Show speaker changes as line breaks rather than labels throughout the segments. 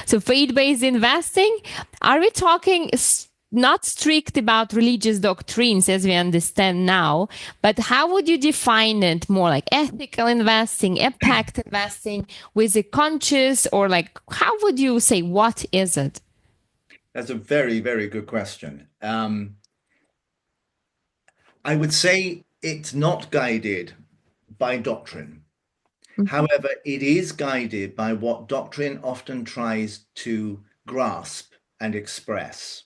So faith-based investing, are we talking not strict about religious doctrines as we understand now, but how would you define it more like ethical investing, impact investing with a conscious, or like, how would you say, what is it?
That's a very, very good question. I would say it's not guided by doctrine. However, it is guided by what doctrine often tries to grasp and express.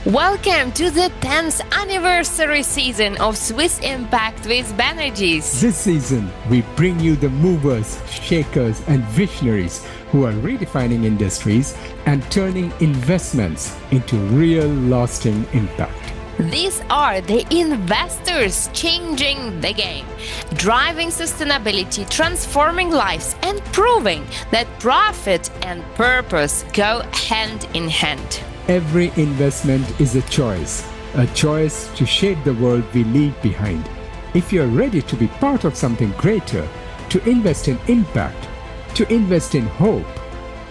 Welcome to the 10th anniversary season of Swiss Impact with Banerjees.
This season, we bring you the movers, shakers, and visionaries who are redefining industries and turning investments into real lasting impact.
These are the investors changing the game, driving sustainability, transforming lives, and proving that profit and purpose go hand in hand.
Every investment is a choice to shape the world we leave behind. If you're ready to be part of something greater, to invest in impact, to invest in hope,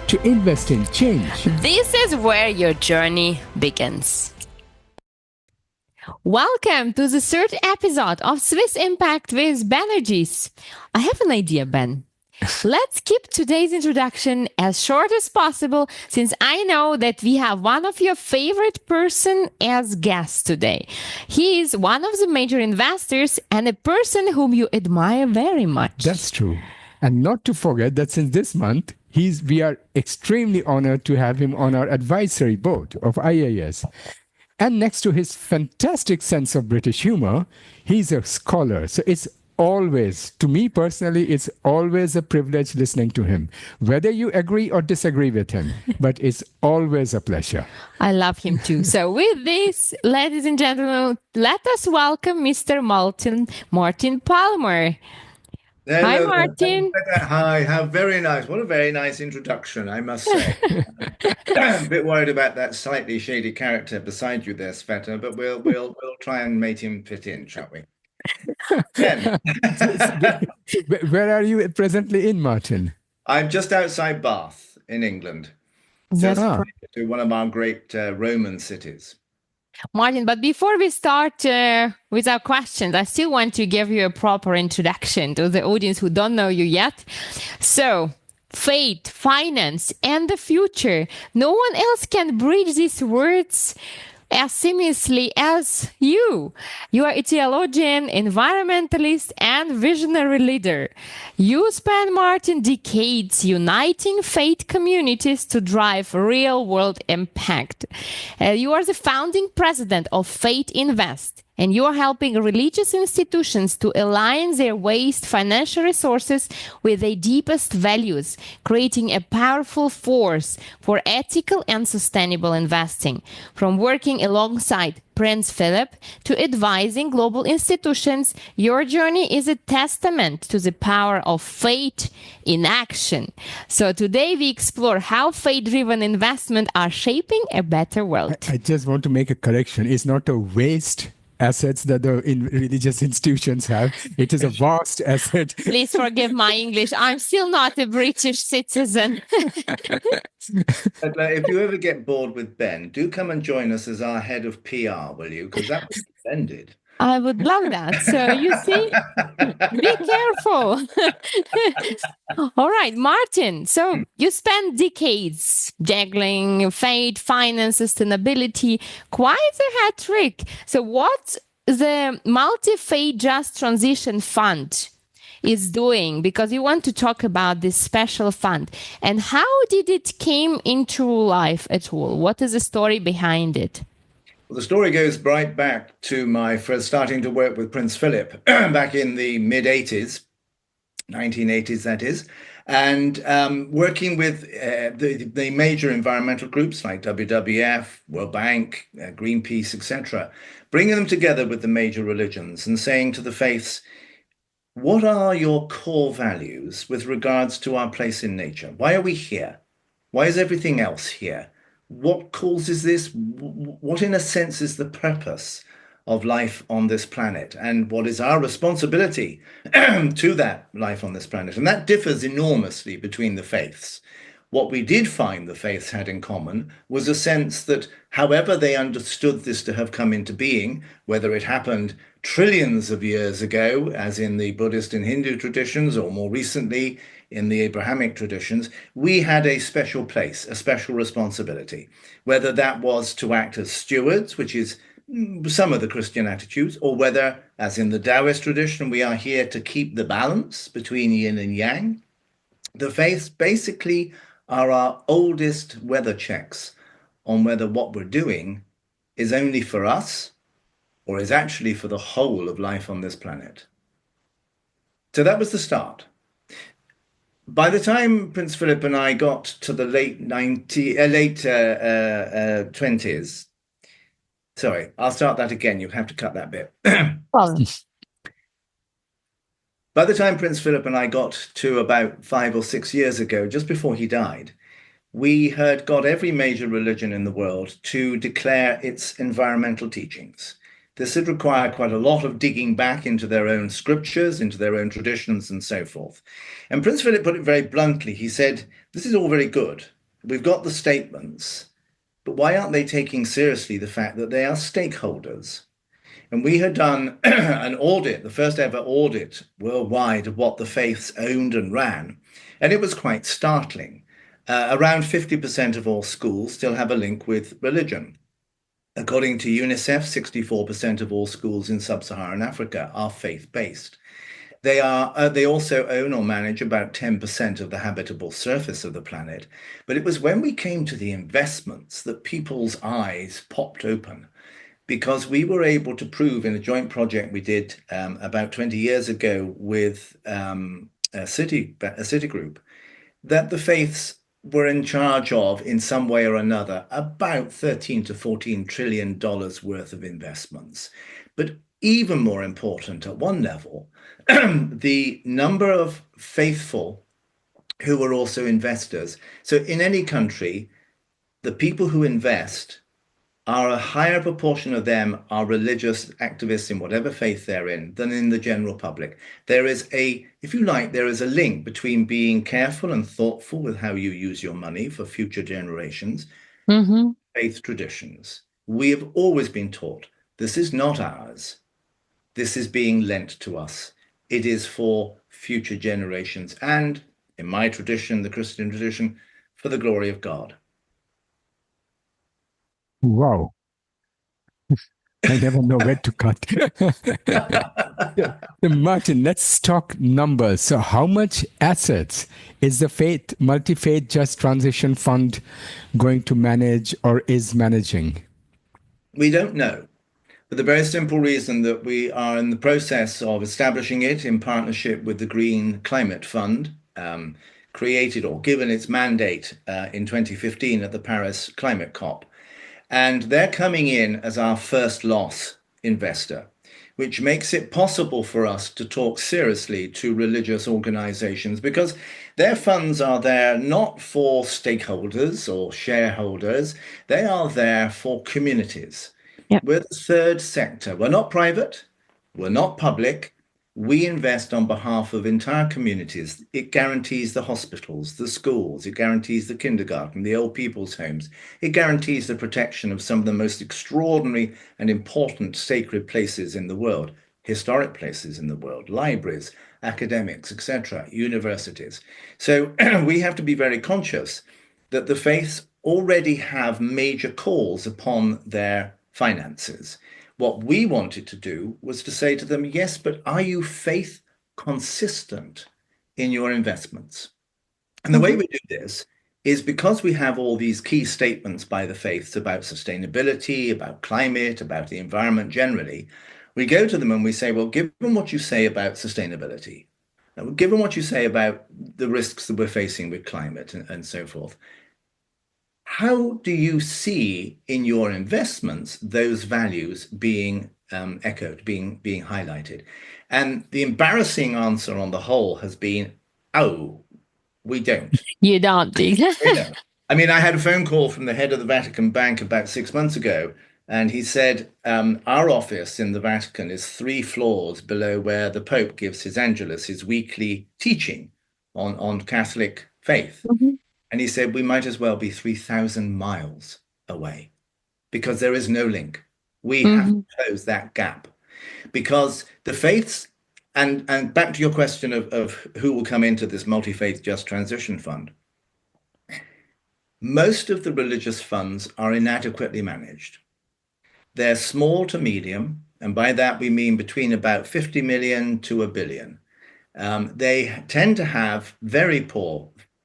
to invest in change,
this is where your journey begins. Welcome to the third episode of Swiss Impact with Banerjees. I have an idea, Ben. Let's keep today's introduction as short as possible, since I know that we have one of your favorite person as guest today. He is one of the major investors and a person whom you admire very much.
That's true. And not to forget that since this month, we are extremely honored to have him on our advisory board of IAS. And next to his fantastic sense of British humor, he's a scholar. So it's always, to me personally, it's always a privilege listening to him, whether you agree or disagree with him, but it's always a pleasure.
I love him too. So with this, ladies and gentlemen, let us welcome Mr. Martin Palmer.
Hello.
Hi, Martin.
Hi, how very nice. What a very nice introduction, I must say. I'm a bit worried about that slightly shady character beside you there, Sveta, but we'll try and make him fit in, shall we?
Where are you presently in, Martin?
I'm just outside Bath in England, just to one of our great Roman cities.
Martin, but before we start with our questions, I still want to give you a proper introduction to the audience who don't know you yet. So, faith, finance, and the future. No one else can bridge these words as seamlessly as you. You are a theologian, environmentalist, and visionary leader. You spent, Martin, decades uniting faith communities to drive real-world impact. You are the founding president of Faith Invest, and you are helping religious institutions to align their vast financial resources with their deepest values, creating a powerful force for ethical and sustainable investing. From working alongside Prince Philip to advising global institutions, your journey is a testament to the power of faith in action. So today we explore how faith-driven investment are shaping a better world.
I just want to make a correction. It's not a waste assets that the religious institutions have. It is a vast asset.
Please forgive my English. I'm still not a British citizen.
But if you ever get bored with Ben, do come and join us as our head of PR, will you? Because that was splendid.
I would love that. So you see, be careful. All right, Martin. So you spent decades juggling faith, finance, sustainability. Quite a hat trick. So what the Multi-Faith Just Transition Fund is doing, because you want to talk about this special fund, and how did it came into life at all? What is the story behind it?
Well, the story goes right back to my first starting to work with Prince Philip back in the mid-80s, 1980s that is, and working with the major environmental groups like WWF, World Bank, Greenpeace, etc., bringing them together with the major religions and saying to the faiths, what are your core values with regards to our place in nature? Why are we here? Why is everything else here? What causes this? What, in a sense, is the purpose of life on this planet and what is our responsibility to that life on this planet. And that differs enormously between the faiths. What we did find the faiths had in common was a sense that however they understood this to have come into being, whether it happened trillions of years ago, as in the Buddhist and Hindu traditions, or more recently in the Abrahamic traditions, we had a special place, a special responsibility, whether that was to act as stewards, which is some of the Christian attitudes, or whether, as in the Taoist tradition, we are here to keep the balance between yin and yang. The faiths basically are our oldest weather checks on whether what we're doing is only for us or is actually for the whole of life on this planet. So that was the start. By the time Prince Philip and I got to the late 20s, sorry, I'll start that again. You have to cut that bit. By the time Prince Philip and I got to about 5 or 6 years ago, just before he died, we had got every major religion in the world to declare its environmental teachings. This would require quite a lot of digging back into their own scriptures, into their own traditions, and so forth. And Prince Philip put it very bluntly. He said, this is all very good. We've got the statements, but why aren't they taking seriously the fact that they are stakeholders? And we had done an audit, the first ever audit worldwide of what the faiths owned and ran. And it was quite startling. Around 50% of all schools still have a link with religion. According to UNICEF, 64% of all schools in sub-Saharan Africa are faith-based. They also own or manage about 10% of the habitable surface of the planet. But it was when we came to the investments that people's eyes popped open, because we were able to prove in a joint project we did about 20 years ago with a city group that the faiths were in charge of, in some way or another, about 13 to 14 trillion dollars worth of investments. But even more important at one level, the number of faithful who were also investors. So in any country, the people who invest are a higher proportion of them are religious activists in whatever faith they're in than in the general public. There is if you like, there is a link between being careful and thoughtful with how you use your money for future generations, faith traditions. We have always been taught this is not ours. This is being lent to us. It is for future generations. And in my tradition, the Christian tradition, for the glory of God.
Wow. I never know where to cut. Martin, let's talk numbers. So how much assets is the multi-faith just transition fund going to manage or is managing?
We don't know, for the very simple reason that we are in the process of establishing it in partnership with the Green Climate Fund, created or given its mandate in 2015 at the Paris Climate COP. And they're coming in as our first loss investor, which makes it possible for us to talk seriously to religious organizations, because their funds are there not for stakeholders or shareholders. They are there for communities. Yep. We're the third sector. We're not private. We're not public. We invest on behalf of entire communities. It guarantees the hospitals, the schools. It guarantees the kindergarten, the old people's homes. It guarantees the protection of some of the most extraordinary and important sacred places in the world, historic places in the world, libraries, academics, etc., universities. So we have to be very conscious that the faiths already have major calls upon their finances. What we wanted to do was to say to them, yes, but are you faith consistent in your investments? And the way we do this is because we have all these key statements by the faiths about sustainability, about climate, about the environment generally, we go to them and we say, well, given what you say about sustainability, given what you say about the risks that we're facing with climate and so forth, how do you see in your investments those values being echoed, being highlighted? And the embarrassing answer on the whole has been, oh, we don't.
You don't.
We don't. I mean, I had a phone call from the head of the Vatican Bank about 6 months ago, And he said, our office in the Vatican is 3 floors below where the Pope gives his Angelus, his weekly teaching on Catholic faith.
Mhm.
And he said, we might as well be 3,000 miles away because there is no link. We have to close that gap because the faiths, and back to your question of who will come into this multi-faith just transition fund, most of the religious funds are inadequately managed. They're small to medium, and by that we mean between about 50 million to a billion. They tend to have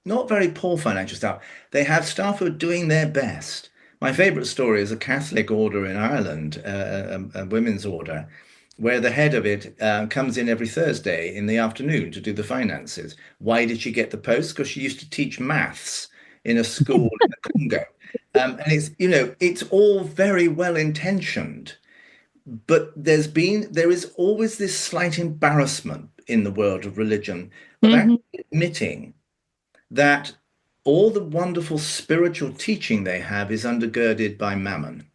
not very poor financial staff. They have staff who are doing their best. My favorite story is a Catholic order in Ireland, a women's order, where the head of it comes in every Thursday in the afternoon to do the finances. Why did she get the post? Because she used to teach maths in a school in the Congo. And it's all very well intentioned, but there is always this slight embarrassment in the world of religion of actually admitting that all the wonderful spiritual teaching they have is undergirded by mammon,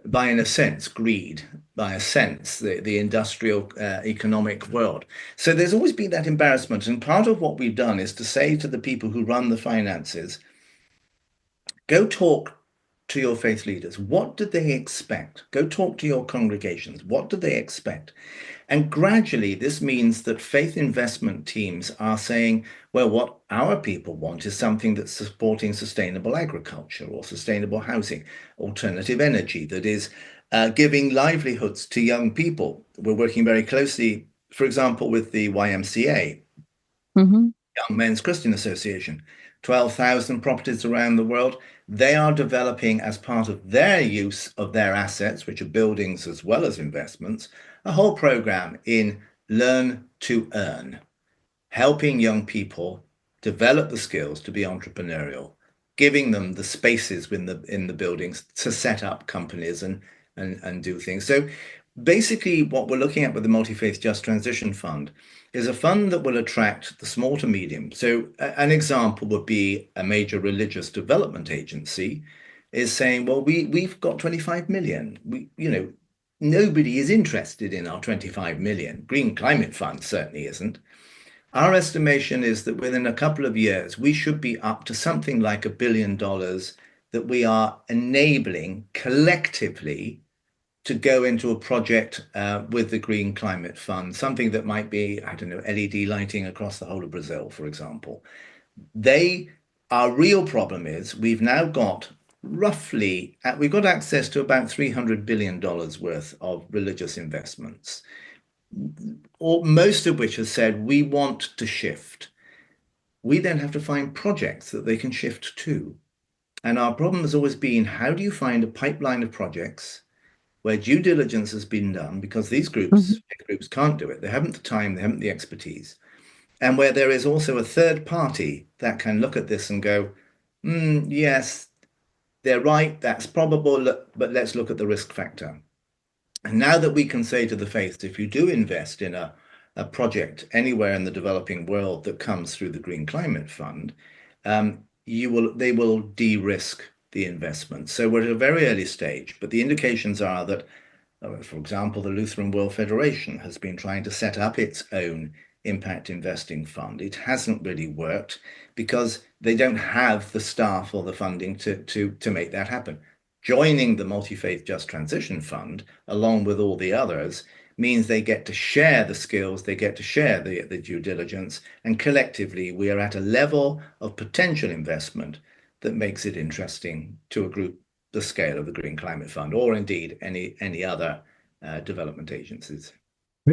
by, in a sense, greed, by a sense, the industrial economic world. So there's always been that embarrassment. And part of what we've done is to say to the people who run the finances, go talk to your faith leaders. What do they expect? Go talk to your congregations. What do they expect? And gradually, this means that faith investment teams are saying, well, what our people want is something that's supporting sustainable agriculture or sustainable housing, alternative energy, that is giving livelihoods to young people. We're working very closely, for example, with the YMCA, Young Men's Christian Association, 12,000 properties around the world. They are developing, as part of their use of their assets, which are buildings as well as investments, a whole program in Learn to Earn, helping young people develop the skills to be entrepreneurial, giving them the spaces in the buildings to set up companies and do things. So basically, what we're looking at with the Multi-Faith Just Transition Fund is a fund that will attract the small to medium. So an example would be a major religious development agency is saying, well, we've got 25 million. Nobody is interested in our 25 million. Green Climate Fund certainly isn't. Our estimation is that within a couple of years, we should be up to something like $1 billion that we are enabling collectively to go into a project with the Green Climate Fund, something that might be, I don't know, LED lighting across the whole of Brazil, for example. Our real problem is we've now got we've got access to about $300 billion worth of religious investments, most of which has said we want to shift. We then have to find projects that they can shift to. And our problem has always been, how do you find a pipeline of projects where due diligence has been done, because these groups can't do it. They haven't the time, they haven't the expertise. And where there is also a third party that can look at this and go, yes, they're right, that's probable, but let's look at the risk factor. And now that we can say to the faith, if you do invest in a project anywhere in the developing world that comes through the Green Climate Fund, they will de-risk the investment. So we're at a very early stage, but the indications are that, for example, the Lutheran World Federation has been trying to set up its own impact investing fund. It hasn't really worked because they don't have the staff or the funding to make that happen. Joining the Multi-Faith Just Transition Fund, along with all the others, means they get to share the skills, they get to share the due diligence, and collectively we are at a level of potential investment that makes it interesting to a group the scale of the Green Climate Fund, or indeed any other development agencies.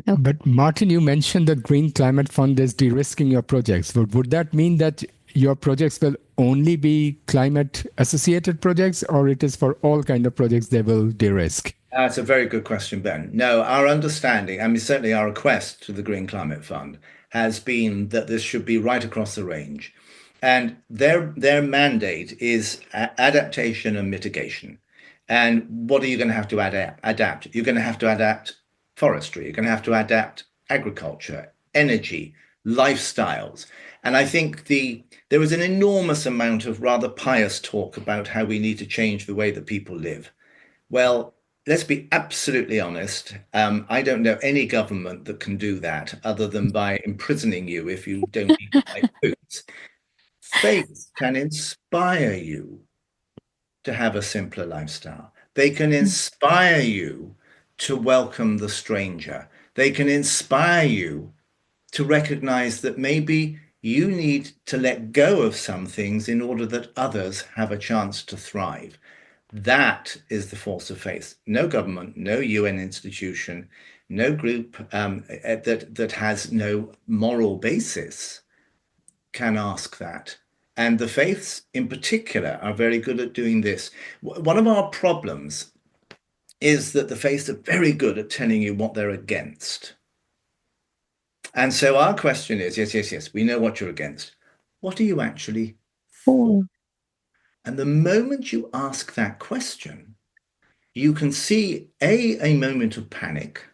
But Martin, you mentioned the Green Climate Fund is de-risking your projects. Would that mean that your projects will only be climate associated projects, or it is for all kind of projects they will de-risk?
That's a very good question, Ben. No, our understanding, I mean, certainly our request to the Green Climate Fund has been that this should be right across the range. And their mandate is adaptation and mitigation. And what are you going to have to adapt? You're going to have to adapt forestry. You're going to have to adapt agriculture, energy, lifestyles. And I think there was an enormous amount of rather pious talk about how we need to change the way that people live. Well, let's be absolutely honest. I don't know any government that can do that other than by imprisoning you if you don't eat the right foods. Faith can inspire you to have a simpler lifestyle. They can inspire you to welcome the stranger. They can inspire you to recognize that maybe you need to let go of some things in order that others have a chance to thrive. That is the force of faith. No government, no UN institution, no group that has no moral basis can ask that. And the faiths in particular are very good at doing this. One of our problems is that the faiths are very good at telling you what they're against. And so our question is, yes, we know what you're against. What are you actually for? And the moment you ask that question, you can see a moment of panic.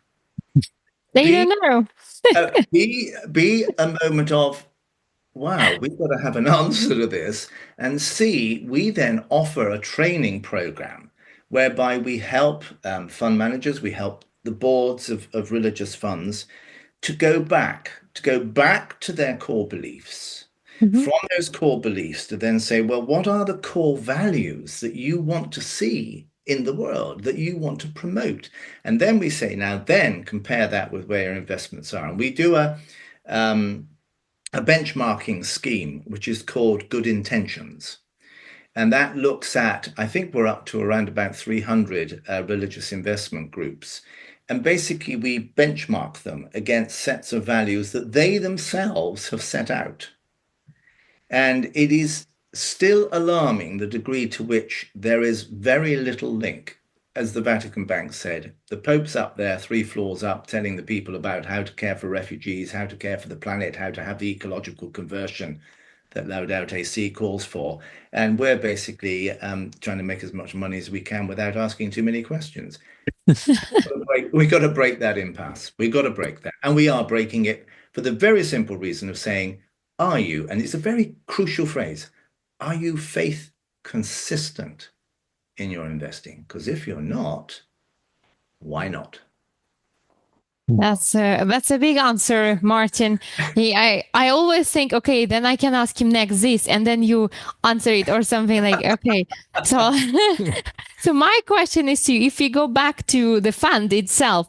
They don't know.
B, a moment of, wow, we've got to have an answer to this. And C, we then offer a training program whereby we help fund managers, we help the boards of religious funds to go back to their core beliefs. From those core beliefs to then say, well, what are the core values that you want to see in the world, that you want to promote? And then we say, now then compare that with where your investments are. And we do a benchmarking scheme, which is called Good Intentions. And that looks at, I think we're up to around about 300 religious investment groups. And basically, we benchmark them against sets of values that they themselves have set out. And it is still alarming the degree to which there is very little link. As the Vatican Bank said, the Pope's up there 3 floors up telling the people about how to care for refugees, how to care for the planet, how to have the ecological conversion that Laudato Si calls for. And we're basically trying to make as much money as we can without asking too many questions. We've got to break that impasse. We've got to break that. And we are breaking it for the very simple reason of saying, are you, and it's a very crucial phrase, are you faith consistent in your investing? Because if you're not, why not?
That's a big answer, Martin. I always think, okay, then I can ask him next this, and then you answer it or something like, okay. So, so my question is to you, if we go back to the fund itself,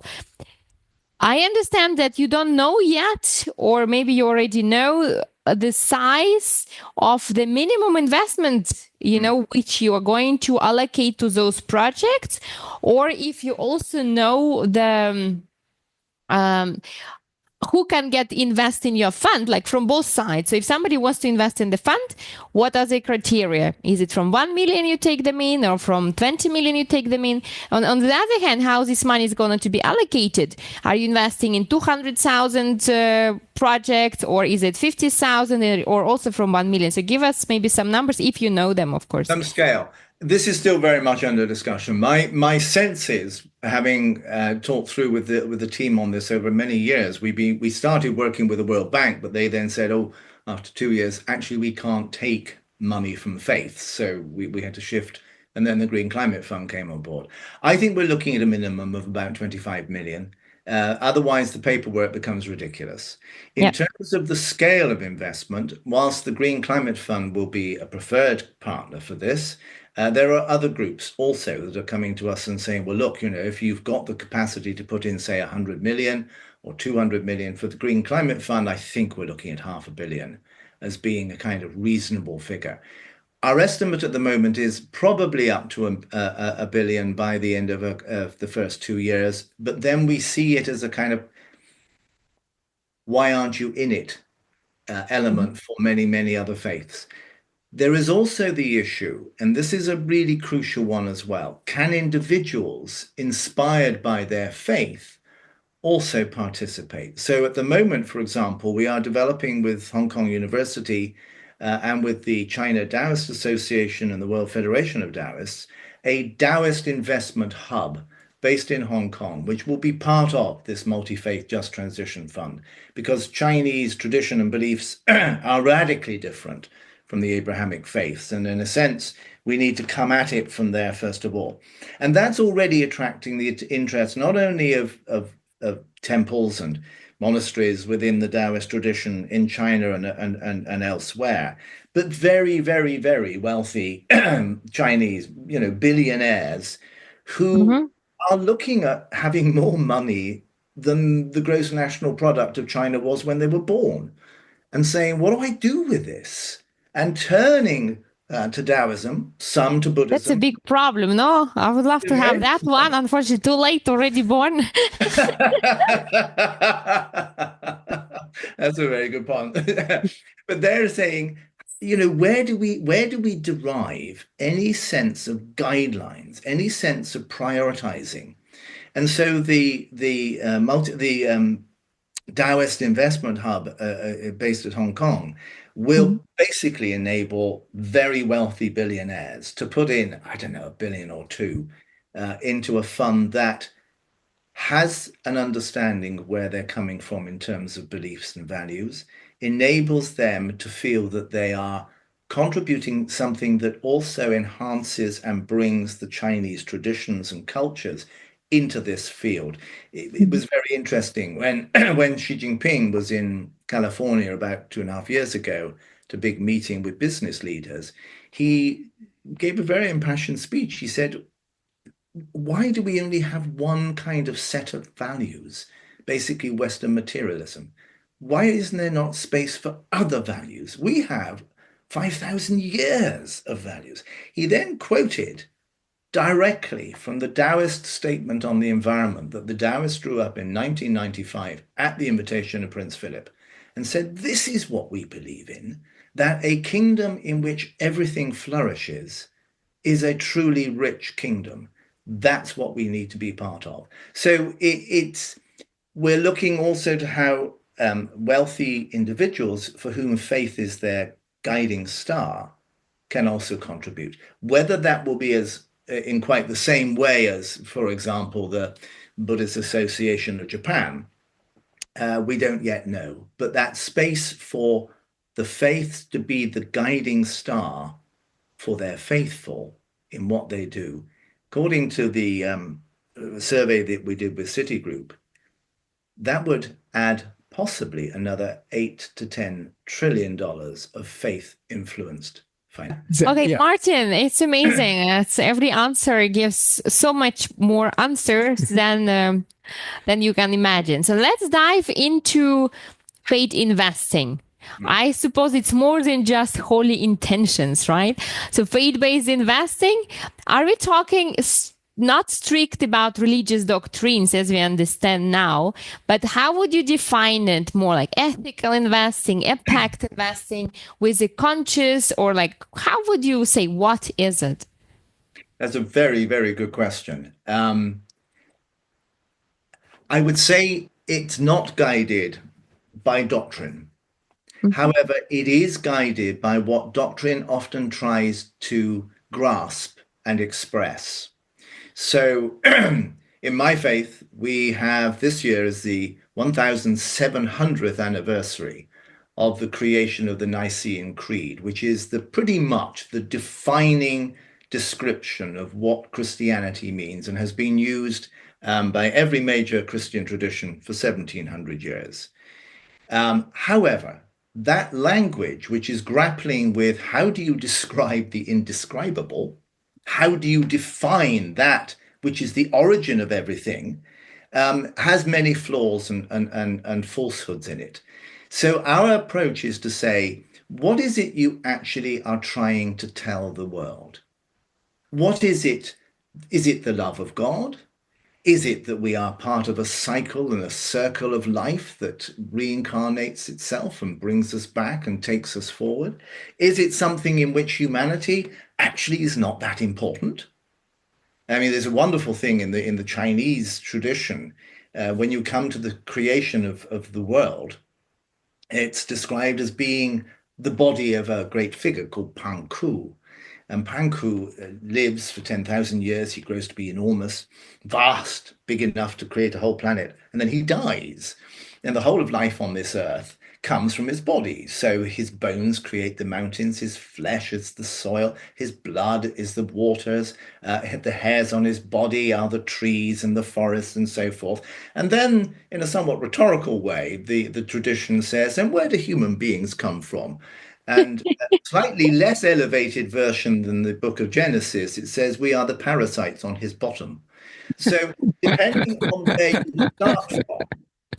I understand that you don't know yet, or maybe you already know the size of the minimum investment, which you are going to allocate to those projects, or if you also know the who can invest in your fund, like from both sides. So if somebody wants to invest in the fund, what are the criteria? Is it from 1 million you take them in, or from 20 million you take them in? On the other hand, how this money is going to be allocated? Are you investing in 200,000 projects, or is it 50,000, or also from 1 million? So give us maybe some numbers if you know them, of course.
Some scale. This is still very much under discussion. My sense is, having talked through with the team on this over many years, we started working with the World Bank, but they then said, oh, after 2 years, actually we can't take money from faith, so we had to shift. And then the Green Climate Fund came on board. I think we're looking at a minimum of about 25 million. Otherwise, the paperwork becomes ridiculous. In terms of the scale of investment, whilst the Green Climate Fund will be a preferred partner for this, there are other groups also that are coming to us and saying, well, look, if you've got the capacity to put in, say, 100 million or 200 million for the Green Climate Fund, I think we're looking at 500 million as being a kind of reasonable figure. Our estimate at the moment is probably up to a billion by the end of the first 2 years, but then we see it as a kind of why aren't you in it element for many, many other faiths. There is also the issue, and this is a really crucial one as well, can individuals inspired by their faith also participate? So at the moment, for example, we are developing with Hong Kong University and with the China Taoist Association and the World Federation of Taoists, a Taoist investment hub based in Hong Kong, which will be part of this multi-faith just transition fund, because Chinese tradition and beliefs are radically different from the Abrahamic faiths. And in a sense, We need to come at it from there, first of all. And that's already attracting the interest not only of temples and monasteries within the Taoist tradition in China and elsewhere, but very, very, very wealthy Chinese, billionaires who are looking at having more money than the gross national product of China was when they were born, and saying, what do I do with this? And turning to Taoism, some to
That's a
Buddhism.
big problem, no? I would love to have that one. Unfortunately, too late, already born.
That's a very good point. But they're saying, where do we derive any sense of guidelines, any sense of prioritizing? And so the Taoist investment hub based at Hong Kong will basically enable very wealthy billionaires to put in, I don't know, $1 billion or $2 billion into a fund that has an understanding of where they're coming from in terms of beliefs and values, enables them to feel that they are contributing something that also enhances and brings the Chinese traditions and cultures into this field. It was very interesting when when Xi Jinping was in California about 2.5 years ago to a big meeting with business leaders. He gave a very impassioned speech. He said, why do we only have one kind of set of values, basically Western materialism? Why isn't there not space for other values? We have 5,000 years of values. He then quoted directly from the Taoist statement on the environment that the Taoists drew up in 1995 at the invitation of Prince Philip, and said, this is what we believe in, that a kingdom in which everything flourishes is a truly rich kingdom. That's what we need to be part of. So we're looking also to how wealthy individuals for whom faith is their guiding star can also contribute. Whether that will be as in quite the same way as, for example, the Buddhist Association of Japan, we don't yet know. But that space for the faith to be the guiding star for their faithful in what they do, according to the survey that we did with Citigroup, that would add possibly another $8 to $10 trillion of faith-influenced finance.
Okay, yeah. Martin, it's amazing. Every answer gives so much more answers than you can imagine. So let's dive into faith investing. I suppose it's more than just holy intentions, right? So faith-based investing, are we talking not strict about religious doctrines as we understand now, but how would you define it more like ethical investing, impact investing with a conscious, or like, how would you say, what is it?
That's a very, very good question. I would say it's not guided by doctrine. However, it is guided by what doctrine often tries to grasp and express. So in my faith, we have this year as the 1700th anniversary of the creation of the Nicene Creed, which is pretty much the defining description of what Christianity means and has been used by every major Christian tradition for 1700 years. However, that language, which is grappling with how do you describe the indescribable, how do you define that which is the origin of everything, has many flaws and falsehoods in it. So our approach is to say, what is it you actually are trying to tell the world? What is it? Is it the love of God? Is it that we are part of a cycle and a circle of life that reincarnates itself and brings us back and takes us forward? Is it something in which humanity actually is not that important? I mean, there's a wonderful thing in the Chinese tradition. When you come to the creation of the world, it's described as being the body of a great figure called Panku. And Panku lives for 10,000 years. He grows to be enormous, vast, big enough to create a whole planet. And then he dies. And the whole of life on this earth comes from his body. So his bones create the mountains, his flesh is the soil, his blood is the waters, the hairs on his body are the trees and the forests and so forth. And then, in a somewhat rhetorical way, the tradition says, and where do human beings come from? And a slightly less elevated version than the book of Genesis, it says we are the parasites on his bottom. So depending on where you start from,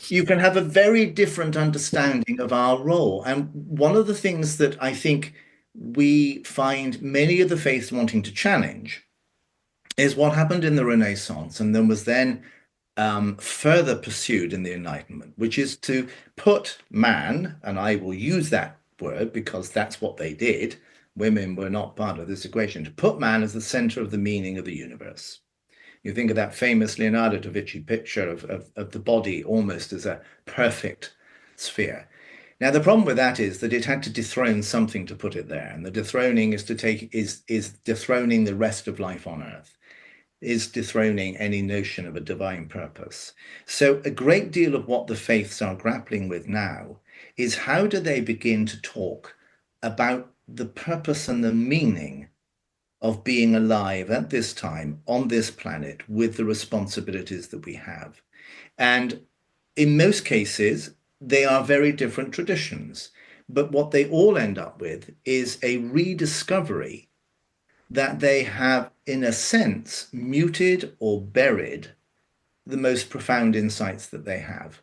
you can have a very different understanding of our role. And one of the things that I think we find many of the faiths wanting to challenge is what happened in the Renaissance and then was then further pursued in the Enlightenment, which is to put man, and I will use that word because that's what they did. Women were not part of this equation, to put man as the center of the meaning of the universe. You think of that famous Leonardo da Vinci picture of the body almost as a perfect sphere. Now, the problem with that is that it had to dethrone something to put it there. And the dethroning is dethroning the rest of life on earth, is dethroning any notion of a divine purpose. So a great deal of what the faiths are grappling with now is how do they begin to talk about the purpose and the meaning of being alive at this time on this planet with the responsibilities that we have. And in most cases, they are very different traditions. But what they all end up with is a rediscovery that they have, in a sense, muted or buried the most profound insights that they have.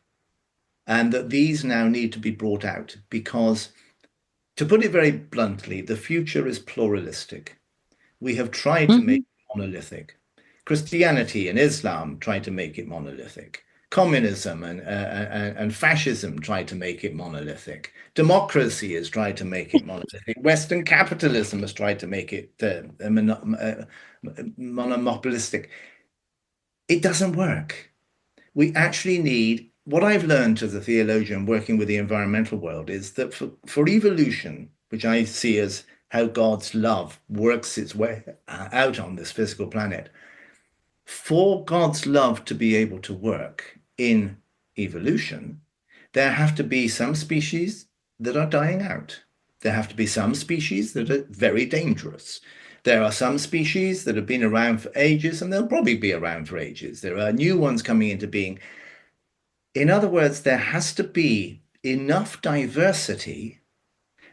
And that these now need to be brought out because, to put it very bluntly, the future is pluralistic. We have tried to make it monolithic. Christianity and Islam tried to make it monolithic. Communism and fascism tried to make it monolithic. Democracy has tried to make it monolithic. Western capitalism has tried to make it monopolistic. It doesn't work. We actually need, what I've learned as a theologian working with the environmental world is that for evolution, which I see as how God's love works its way out on this physical planet, for God's love to be able to work in evolution, there have to be some species that are dying out. There have to be some species that are very dangerous. There are some species that have been around for ages, and they'll probably be around for ages. There are new ones coming into being. In other words, there has to be enough diversity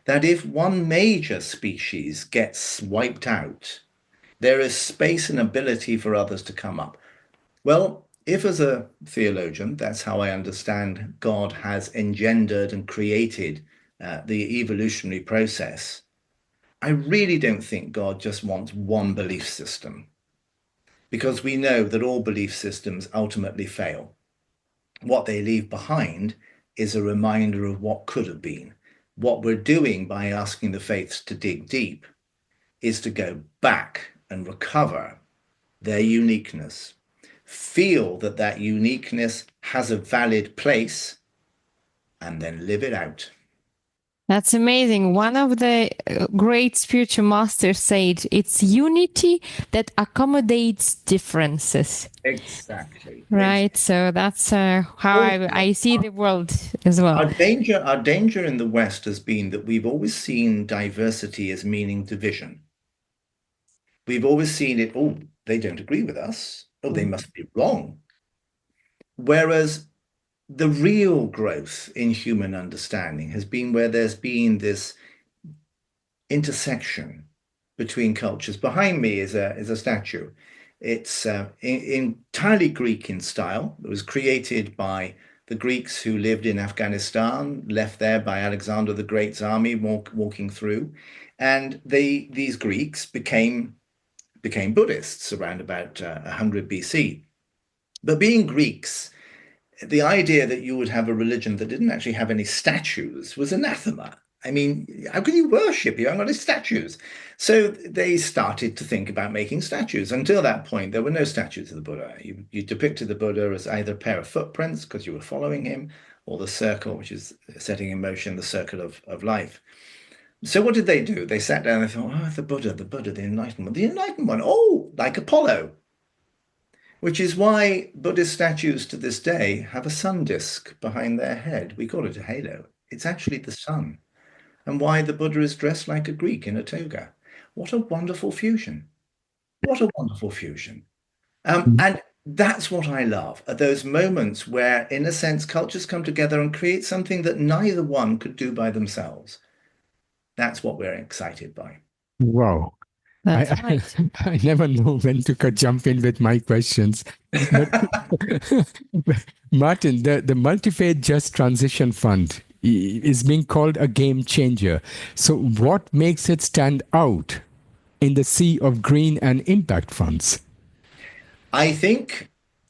that if one major species gets wiped out, there is space and ability for others to come up. Well, if as a theologian, that's how I understand God has engendered and created the evolutionary process, I really don't think God just wants one belief system, because we know that all belief systems ultimately fail. What they leave behind is a reminder of what could have been. What we're doing by asking the faiths to dig deep is to go back and recover their uniqueness, feel that that uniqueness has a valid place, and then live it out.
That's amazing. One of the great spiritual masters said, it's unity that accommodates differences.
Exactly.
Right. So that's how I see the world as well.
Our danger in the West has been that we've always seen diversity as meaning division. We've always seen it, oh, they don't agree with us. Oh, they must be wrong. Whereas the real growth in human understanding has been where there's been this intersection between cultures. Behind me is a statue. It's entirely Greek in style. It was created by the Greeks who lived in Afghanistan, left there by Alexander the Great's army walking through. And these Greeks became Buddhists around about 100 BC. But being Greeks, the idea that you would have a religion that didn't actually have any statues was anathema. I mean, how can you worship? You haven't got any statues. So they started to think about making statues. Until that point, there were no statues of the Buddha. You depicted the Buddha as either a pair of footprints because you were following him, or the circle, which is setting in motion the circle of life. So what did they do? They sat down and they thought, oh, the Buddha, the enlightened one. The enlightened one, oh, like Apollo. Which is why Buddhist statues to this day have a sun disk behind their head. We call it a halo. It's actually the sun. And why the Buddha is dressed like a Greek in a toga. What a wonderful fusion. What a wonderful fusion. And that's what I love, are those moments where, in a sense, cultures come together and create something that neither one could do by themselves. That's what we're excited by.
Wow.
That's right.
I never know when to jump in with my questions. But Martin, the Multi-Faith Just Transition Fund is being called a game changer. So what makes it stand out in the sea of green and impact funds?
I think,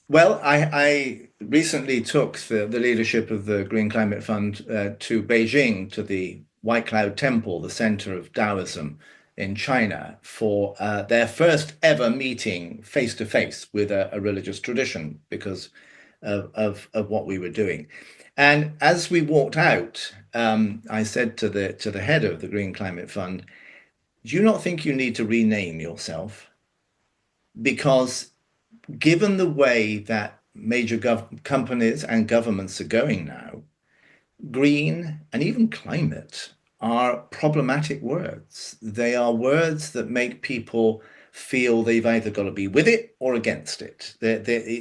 well, I recently took the leadership of the Green Climate Fund to Beijing, to the White Cloud Temple, the center of Taoism in China, for their first ever meeting face to face with a religious tradition because of what we were doing. And as we walked out, I said to the head of the Green Climate Fund, "Do you not think you need to rename yourself? Because given the way that major companies and governments are going now, green and even climate are problematic words. They are words that make people feel they've either got to be with it or against it.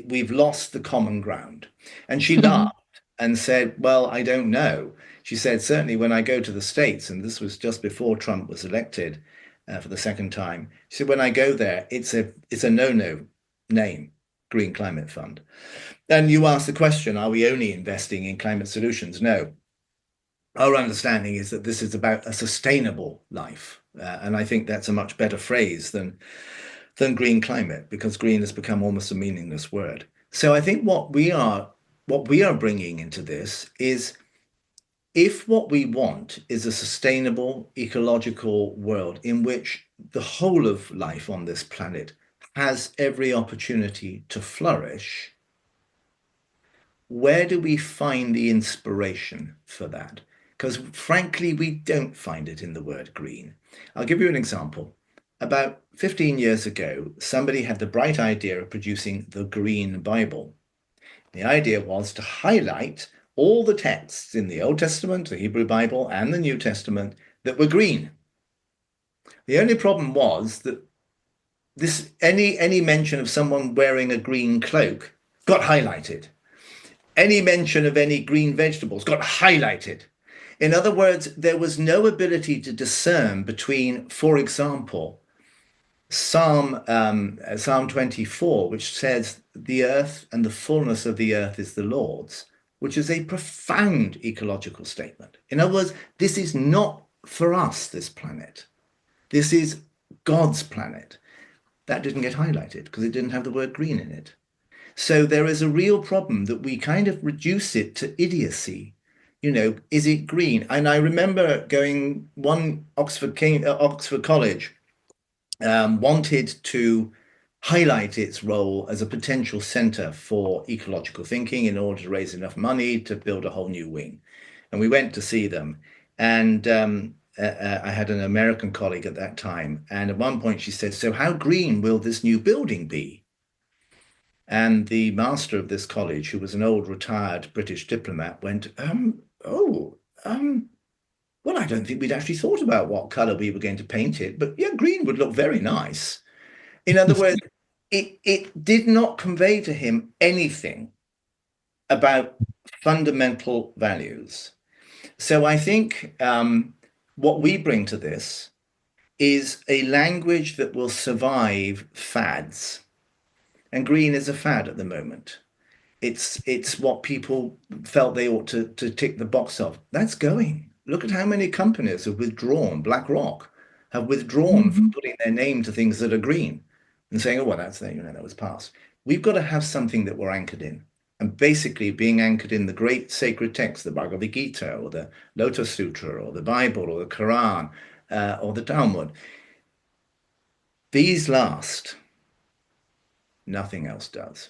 We've lost the common ground." And she laughed and said, "Well, I don't know." She said, "Certainly when I go to the States," and this was just before Trump was elected for the second time, she said, "when I go there, it's a no-no name, Green Climate Fund." And you asked the question, are we only investing in climate solutions? No. Our understanding is that this is about a sustainable life. And I think that's a much better phrase than green climate, because green has become almost a meaningless word. So I think what we are bringing into this is, if what we want is a sustainable ecological world in which the whole of life on this planet has every opportunity to flourish, where do we find the inspiration for that? Because frankly, we don't find it in the word green. I'll give you an example. About 15 years ago, somebody had the bright idea of producing the Green Bible. The idea was to highlight all the texts in the Old Testament, the Hebrew Bible, and the New Testament that were green. The only problem was that any mention of someone wearing a green cloak got highlighted. Any mention of any green vegetables got highlighted. In other words, there was no ability to discern between, for example, Psalm 24, which says the earth and the fullness of the earth is the Lord's, which is a profound ecological statement. In other words, this is not for us, this planet. This is God's planet. That didn't get highlighted because it didn't have the word green in it. So there is a real problem that we kind of reduce it to idiocy. Is it green? And I remember going, one Oxford College wanted to highlight its role as a potential center for ecological thinking in order to raise enough money to build a whole new wing. And we went to see them. And I had an American colleague at that time. And at one point she said, "So how green will this new building be?" And the master of this college, who was an old retired British diplomat, went, well, I don't think we'd actually thought about what color we were going to paint it, but yeah, green would look very nice. In other words, it did not convey to him anything about fundamental values. So I think what we bring to this is a language that will survive fads. And green is a fad at the moment. It's what people felt they ought to tick the box of. That's going. Look at how many companies have withdrawn. BlackRock have withdrawn from putting their name to things that are green and saying, "Oh, well, that's there, that was past." We've got to have something that we're anchored in. And basically being anchored in the great sacred texts, the Bhagavad Gita or the Lotus Sutra or the Bible or the Quran or the Talmud. These last. Nothing else does.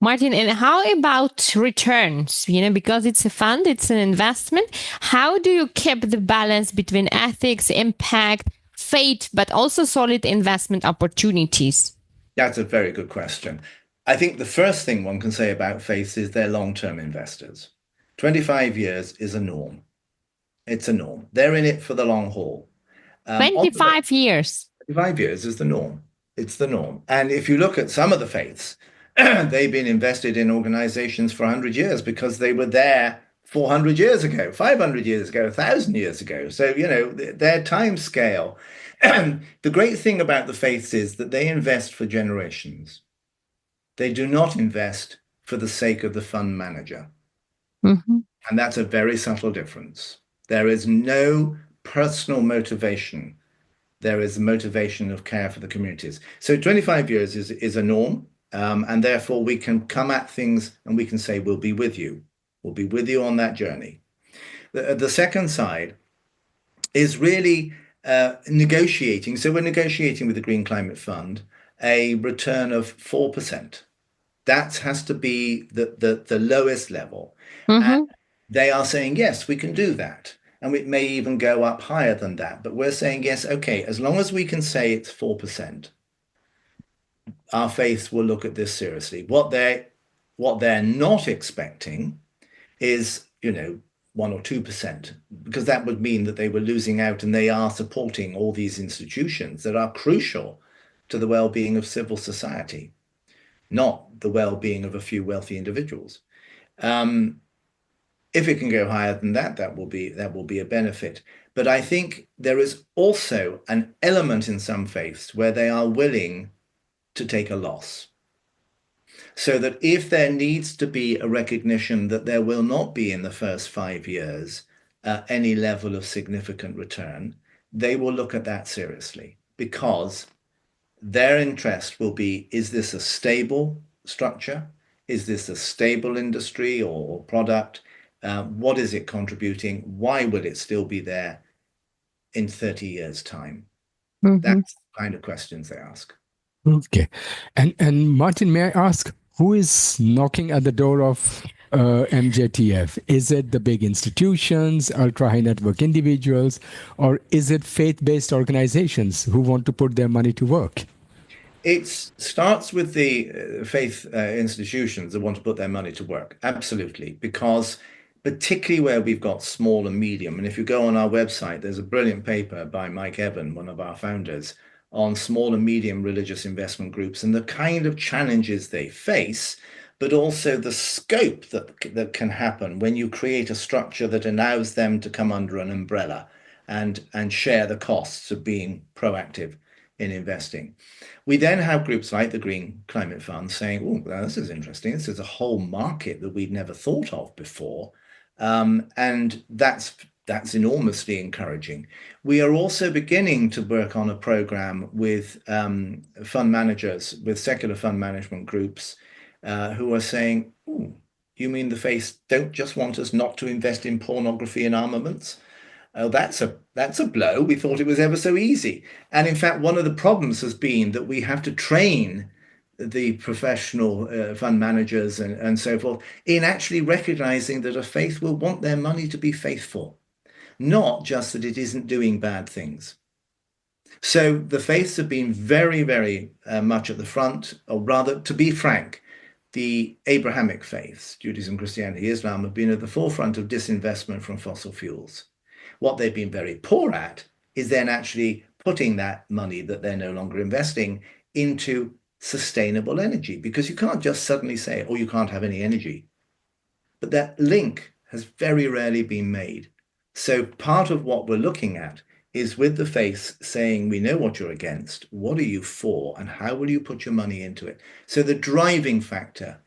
Martin, and how about returns? Because it's a fund, it's an investment. How do you keep the balance between ethics, impact, faith, but also solid investment opportunities?
That's a very good question. I think the first thing one can say about faith is they're long-term investors. 25 years is a norm. It's a norm. They're in it for the long haul.
25 years.
25 years is the norm. It's the norm. And if you look at some of the faiths, they've been invested in organizations for 100 years because they were there 400 years ago, 500 years ago, 1,000 years ago. So, their time scale. The great thing about the faiths is that they invest for generations. They do not invest for the sake of the fund manager.
Mm-hmm.
And that's a very subtle difference. There is no personal motivation. There is a motivation of care for the communities. So 25 years is a norm. And therefore we can come at things and we can say, we'll be with you. We'll be with you on that journey. The second side is really negotiating. So we're negotiating with the Green Climate Fund a return of 4%. That has to be the lowest level.
Mm-hmm.
And they are saying, yes, we can do that. And it may even go up higher than that. But we're saying, yes, okay, as long as we can say it's 4%, our faiths will look at this seriously. What they're not expecting is, 1 or 2%, because that would mean that they were losing out, and they are supporting all these institutions that are crucial to the well-being of civil society, not the well-being of a few wealthy individuals. If it can go higher than that, that will be a benefit. But I think there is also an element in some faiths where they are willing to take a loss. So that if there needs to be a recognition that there will not be in the first 5 years any level of significant return, they will look at that seriously, because their interest will be, is this a stable structure? Is this a stable industry or product? What is it contributing? Why will it still be there in 30 years' time?
Mm-hmm.
That's the kind of questions they ask.
Okay. And Martin, may I ask, who is knocking at the door of MJTF? Is it the big institutions, ultra high net worth individuals, or is it faith-based organizations who want to put their money to work?
It starts with the faith institutions that want to put their money to work. Absolutely. Because particularly where we've got small and medium, and if you go on our website, there's a brilliant paper by Mike Evan, one of our founders, on small and medium religious investment groups and the kind of challenges they face, but also the scope that can happen when you create a structure that allows them to come under an umbrella and share the costs of being proactive in investing. We then have groups like the Green Climate Fund saying, oh, this is interesting. This is a whole market that we'd never thought of before. And that's enormously encouraging. We are also beginning to work on a program with fund managers, with secular fund management groups who are saying, oh, you mean the faiths don't just want us not to invest in pornography and armaments? Oh, that's a blow. We thought it was ever so easy. And in fact, one of the problems has been that we have to train the professional fund managers and so forth in actually recognizing that a faith will want their money to be faithful, not just that it isn't doing bad things. So the faiths have been very, very much at the front, or rather, to be frank, the Abrahamic faiths, Judaism, Christianity, Islam, have been at the forefront of disinvestment from fossil fuels. What they've been very poor at is then actually putting that money that they're no longer investing into sustainable energy, because you can't just suddenly say, oh, you can't have any energy. But that link has very rarely been made. So part of what we're looking at is with the faiths saying, we know what you're against, what are you for, and how will you put your money into it? So the driving factor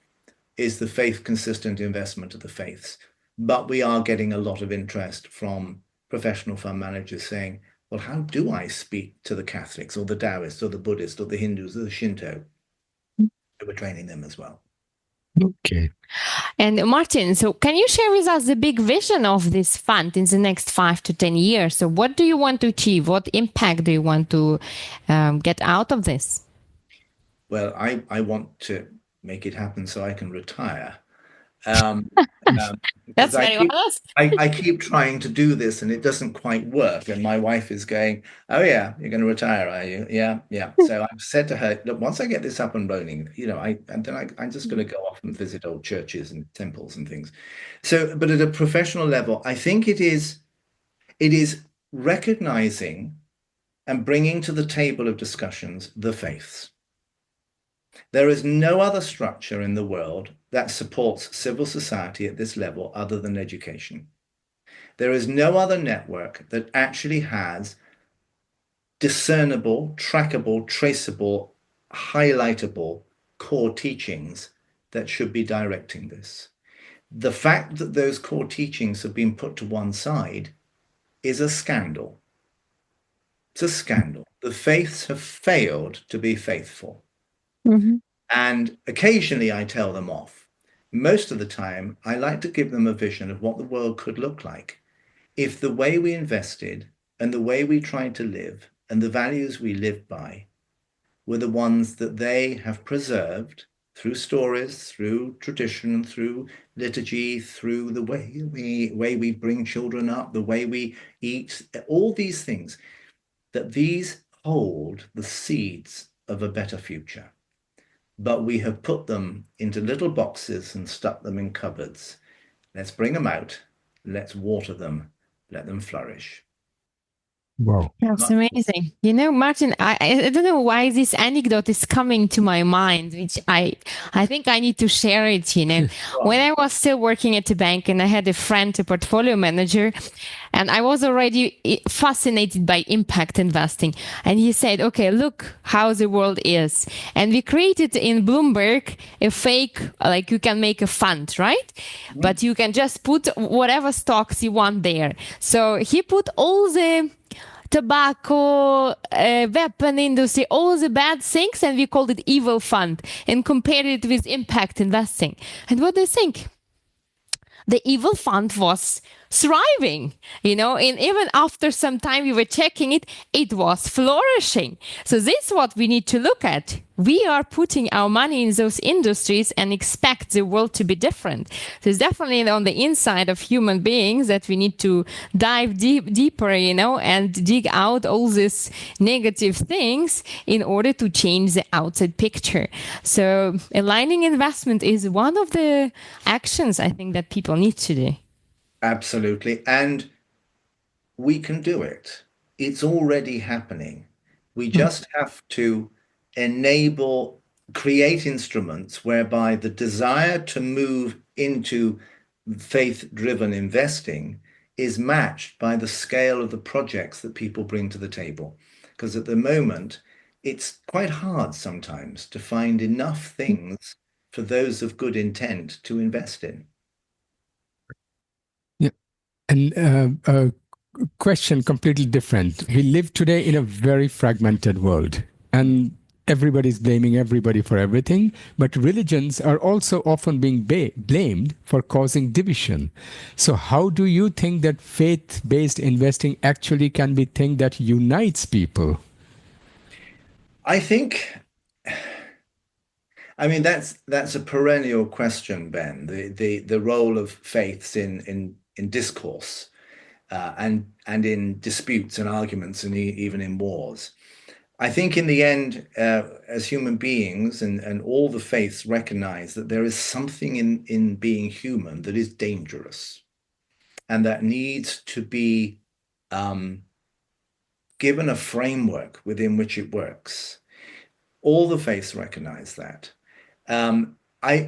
is the faith-consistent investment of the faiths. But we are getting a lot of interest from professional fund managers saying, well, how do I speak to the Catholics or the Taoists or the Buddhists or the Hindus or the Shinto? We're training them as well.
Okay.
And Martin, so can you share with us the big vision of this fund in the next 5 to 10 years? So what do you want to achieve? What impact do you want to get out of this?
Well, I want to make it happen so I can retire. Um, because
That's very honest.
I keep trying to do this and it doesn't quite work. And my wife is going, "Oh yeah, you're going to retire, are you?" Yeah, yeah. So I've said to her, "Look, once I get this up and running, I'm just going to go off and visit old churches and temples and things." So, but at a professional level, I think it is recognizing and bringing to the table of discussions the faiths. There is no other structure in the world that supports civil society at this level other than education. There is no other network that actually has discernible, trackable, traceable, highlightable core teachings that should be directing this. The fact that those core teachings have been put to one side is a scandal. It's a scandal. The faiths have failed to be faithful.
Mhm.
And occasionally I tell them off. Most of the time, I like to give them a vision of what the world could look like if the way we invested and the way we tried to live and the values we lived by were the ones that they have preserved through stories, through tradition, through liturgy, through the way we bring children up, the way we eat, all these things, that these hold the seeds of a better future. But we have put them into little boxes and stuck them in cupboards. Let's bring them out. Let's water them. Let them flourish.
Wow.
That's amazing. You know, Martin, I don't know why this anecdote is coming to my mind, which I think I need to share it, you know. When I was still working at the bank and I had a friend, a portfolio manager, and I was already fascinated by impact investing. And he said, okay, look how the world is. And we created in Bloomberg a fake, like you can make a fund, right? But you can just put whatever stocks you want there. So he put all the tobacco, weapon industry, all the bad things, and we called it evil fund and compared it with impact investing. And what do you think? The evil fund was thriving, you know, and even after some time we were checking it, it was flourishing. So this is what we need to look at. We are putting our money in those industries and expect the world to be different. So it's definitely on the inside of human beings that we need to dive deeper, you know, and dig out all these negative things in order to change the outside picture. So aligning investment is one of the actions I think that people need to do.
Absolutely. And we can do it. It's already happening. We just have to create instruments whereby the desire to move into faith-driven investing is matched by the scale of the projects that people bring to the table. Because at the moment, it's quite hard sometimes to find enough things for those of good intent to invest in.
Yeah. And a question completely different. We live today in a very fragmented world, and everybody's blaming everybody for everything. But religions are also often being blamed for causing division. So, how do you think that faith-based investing actually can be thing that unites people?
I think, I mean, that's a perennial question, Ben. The role of faiths in discourse, and in disputes and arguments and even in wars. I think in the end, as human beings and all the faiths recognize that there is something in being human that is dangerous and that needs to be given a framework within which it works. All the faiths recognize that.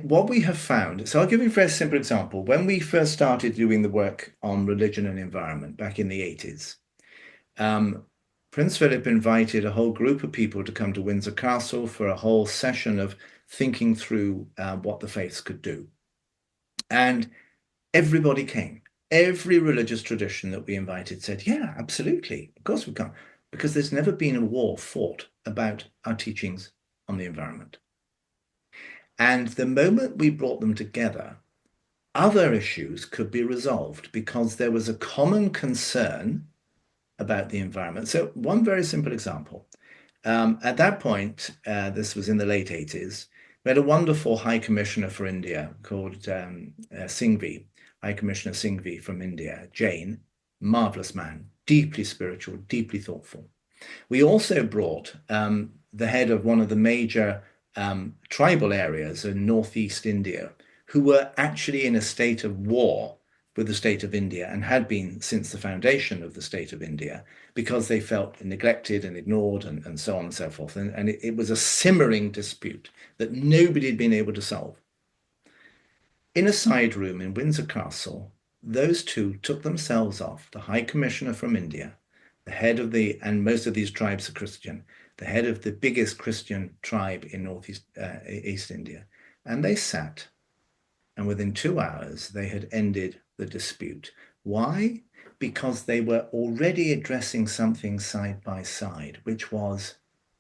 What we have found, so I'll give you a very simple example. When we first started doing the work on religion and environment back in the 80s, Prince Philip invited a whole group of people to come to Windsor Castle for a whole session of thinking through what the faiths could do. And everybody came. Every religious tradition that we invited said, yeah, absolutely. Of course we can. Because there's never been a war fought about our teachings on the environment. And the moment we brought them together, other issues could be resolved because there was a common concern about the environment. So one very simple example. At that point, this was in the late 80s, We had a wonderful High Commissioner for India called Singhvi, High Commissioner Singhvi from India, Jain, marvelous man, deeply spiritual, deeply thoughtful. We also brought the head of one of the major tribal areas in northeast India, who were actually in a state of war with the state of India and had been since the foundation of the state of India, because they felt neglected and ignored and so on and so forth. And it was a simmering dispute that nobody had been able to solve. In a side room in Windsor Castle, those two took themselves off, the High Commissioner from India, the head of and most of these tribes are Christian, the head of the biggest Christian tribe in northeast East India, and they sat, and within 2 hours they had ended the dispute. Why? Because they were already addressing something side by side, which was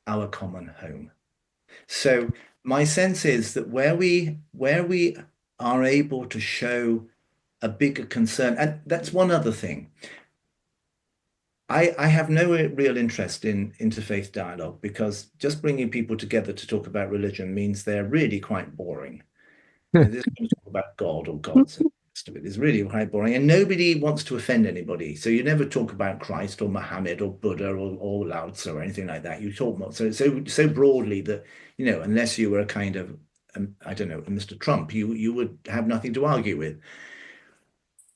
our common home. So my sense is that where we are able to show a bigger concern, and that's one other thing. I have no real interest in interfaith dialogue, because just bringing people together to talk about religion means they're really quite boring. And this to talk about God or gods, and the rest of it is really quite boring, and nobody wants to offend anybody. So you never talk about Christ or Muhammad or Buddha or Lao Tzu or anything like that. You talk more so broadly that, unless you were a kind of I don't know, Mr. Trump, you would have nothing to argue with.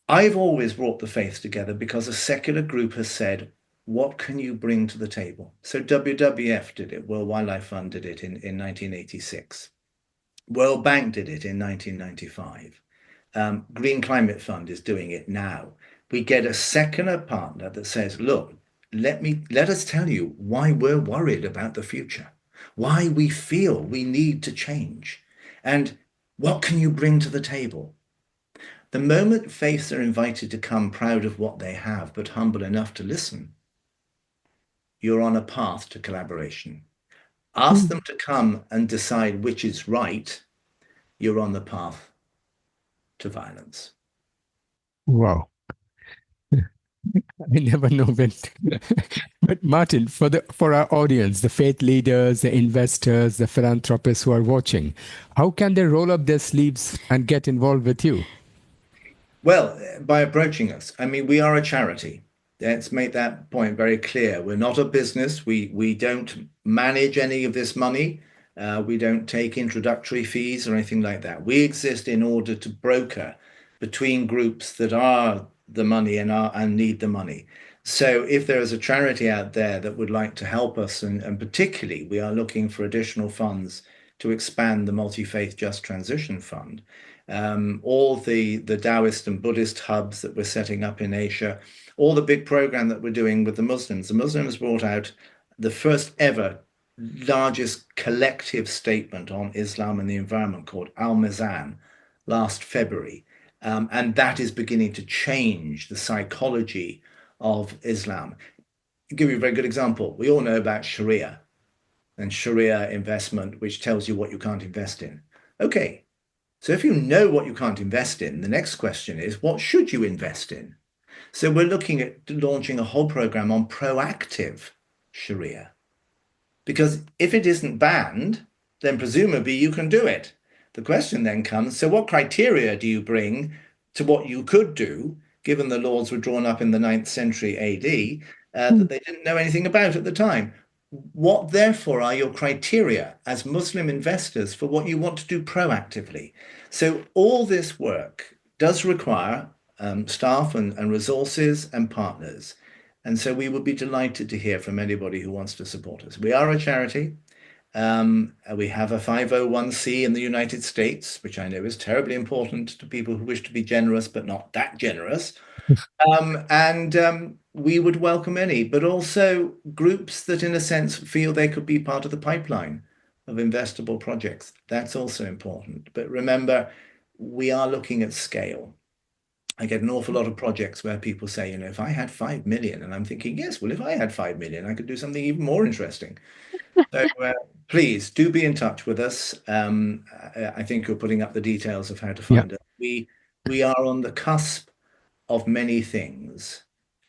I've always brought the faiths together because a secular group has said, what can you bring to the table? So WWF did it, World Wildlife Fund did it in 1986. World Bank did it in 1995. Green Climate Fund is doing it now. We get a secular partner that says, look, let us tell you why we're worried about the future, why we feel we need to change, and what can you bring to the table? The moment faiths are invited to come proud of what they have, but humble enough to listen, you're on a path to collaboration. Ask them to come and decide which is right, you're on the path to violence.
Wow. I never know when. But Martin, for our audience, the faith leaders, the investors, the philanthropists who are watching, how can they roll up their sleeves and get involved with you?
Well, by approaching us. I mean, we are a charity. Let's make that point very clear. We're not a business. We don't manage any of this money. We don't take introductory fees or anything like that. We exist in order to broker between groups that are the money and need the money. So if there is a charity out there that would like to help us, and particularly we are looking for additional funds to expand the Multi-Faith Just Transition Fund, all the Taoist and Buddhist hubs that we're setting up in Asia, all the big program that we're doing with the Muslims. The Muslims brought out the first ever largest collective statement on Islam and the environment called Al-Mizan last February. And that is beginning to change the psychology of Islam. I'll give you a very good example. We all know about Sharia and Sharia investment, which tells you what you can't invest in. Okay, so if you know what you can't invest in, the next question is, what should you invest in? So we're looking at launching a whole program on proactive Sharia. Because if it isn't banned, then presumably you can do it. The question then comes, so what criteria do you bring to what you could do, given the laws were drawn up in the 9th century AD, that they didn't know anything about at the time? What, therefore, are your criteria as Muslim investors for what you want to do proactively? So all this work does require staff and resources and partners. And so we would be delighted to hear from anybody who wants to support us. We are a charity. We have a 501c in the United States, which I know is terribly important to people who wish to be generous, but not that generous. We would welcome any, but also groups that in a sense feel they could be part of the pipeline of investable projects. That's also important. But remember, we are looking at scale. I get an awful lot of projects where people say, if I had 5 million, and I'm thinking, yes, well, if I had 5 million, I could do something even more interesting. So please do be in touch with us. I think you're putting up the details of how to find us. We are on the cusp of many things.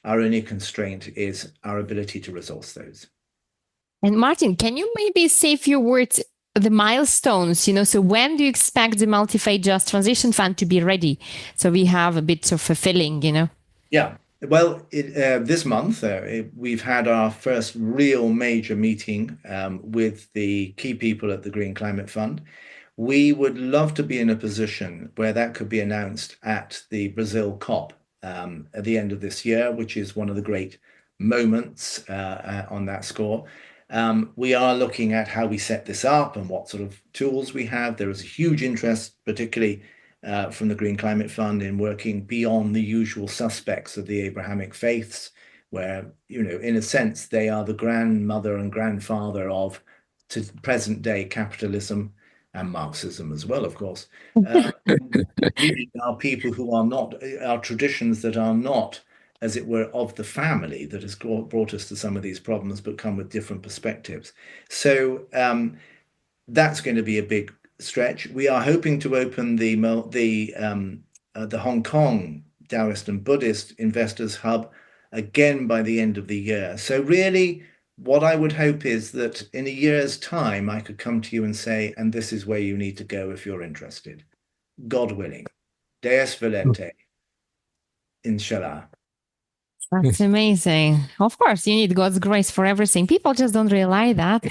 Our only constraint is our ability to resource those.
And Martin, can you maybe say a few words the milestones, so when do you expect the multi-faith just transition fund to be ready? So we have a bit of fulfilling,
Yeah. Well, this month, we've had our first real major meeting with the key people at the Green Climate Fund. We would love to be in a position where that could be announced at the Brazil COP at the end of this year, which is one of the great moments on that score. We are looking at how we set this up and what sort of tools we have. There is a huge interest, particularly from the Green Climate Fund, in working beyond the usual suspects of the Abrahamic faiths, where, in a sense, they are the grandmother and grandfather of to present day capitalism and Marxism as well, of course. Really are people who are traditions that are not, as it were, of the family that has brought us to some of these problems, but come with different perspectives. So that's going to be a big stretch. We are hoping to open the Hong Kong Taoist and Buddhist Investors Hub again by the end of the year. So really, what I would hope is that in a year's time, I could come to you and say, and this is where you need to go if you're interested. God willing. Deus volente. Inshallah.
That's amazing. Of course, you need God's grace for everything. People just don't realize that,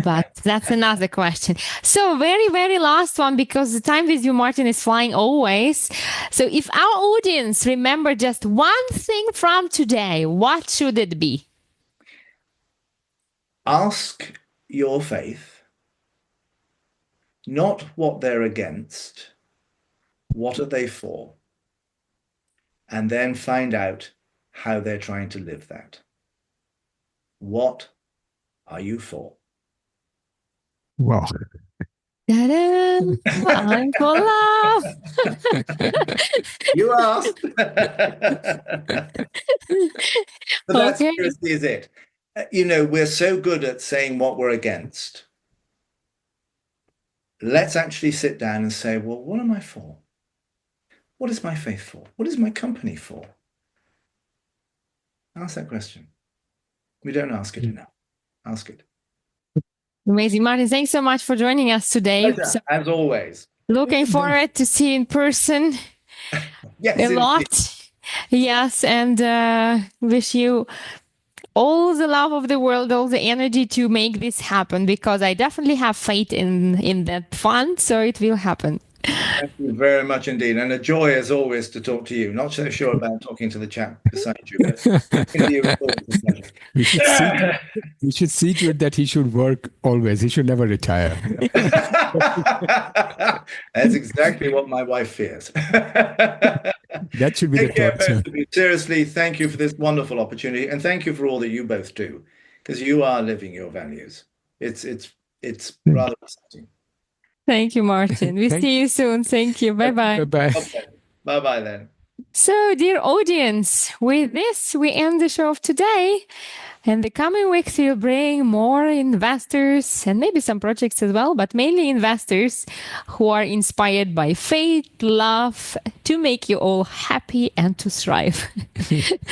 but that's another question. So very, very last one, because the time with you, Martin, is flying always. So if our audience remember just one thing from today, what should it be?
Ask your faith, not what they're against, what are they for? And then find out how they're trying to live that. What are you for?
Wow.
Ta-da! I'm for love.
You asked. But that
Okay.
seriously is it. We're so good at saying what we're against. Let's actually sit down and say, well, what am I for? What is my faith for? What is my company for? Ask that question. We don't ask it enough. Ask it.
Amazing. Martin, thanks so much for joining us today.
Pleasure, as always.
Looking forward to see you in person
Yes,
a lot. Yes, and wish you all the love of the world, all the energy to make this happen, because I definitely have faith in that fund, so it will happen.
Thank you very much indeed. And a joy, as always, to talk to you. Not so sure about talking to the chap beside you, but
we should see to it that he should work always. He should never retire.
That's exactly what my wife fears.
That should be
Take
the
care,
thought.
both of you. Seriously, thank you for this wonderful opportunity, and thank you for all that you both do, because you are living your values. It's rather exciting.
Thank you, Martin. We see you soon. Thank you. Bye-bye.
Bye-bye.
Okay. Bye-bye then.
So, dear audience, with this, we end the show of today. And the coming weeks will bring more investors and maybe some projects as well, but mainly investors who are inspired by faith, love, to make you all happy and to thrive.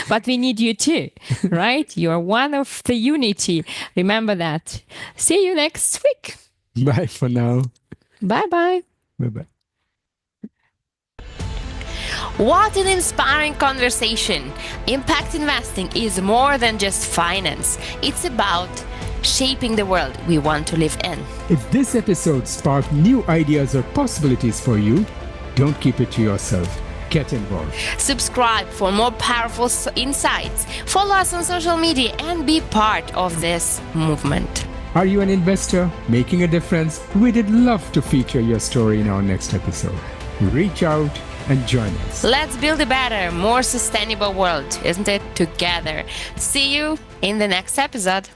But we need you too, right? You are one of the unity. Remember that. See you next week.
Bye for now.
Bye-bye.
Bye-bye.
What an inspiring conversation. Impact investing is more than just finance. It's about shaping the world we want to live in.
If this episode sparked new ideas or possibilities for you, don't keep it to yourself. Get involved.
Subscribe for more powerful insights. Follow us on social media and be part of this movement.
Are you an investor making a difference? We'd love to feature your story in our next episode. Reach out and join us.
Let's build a better, more sustainable world, isn't it? Together. See you in the next episode.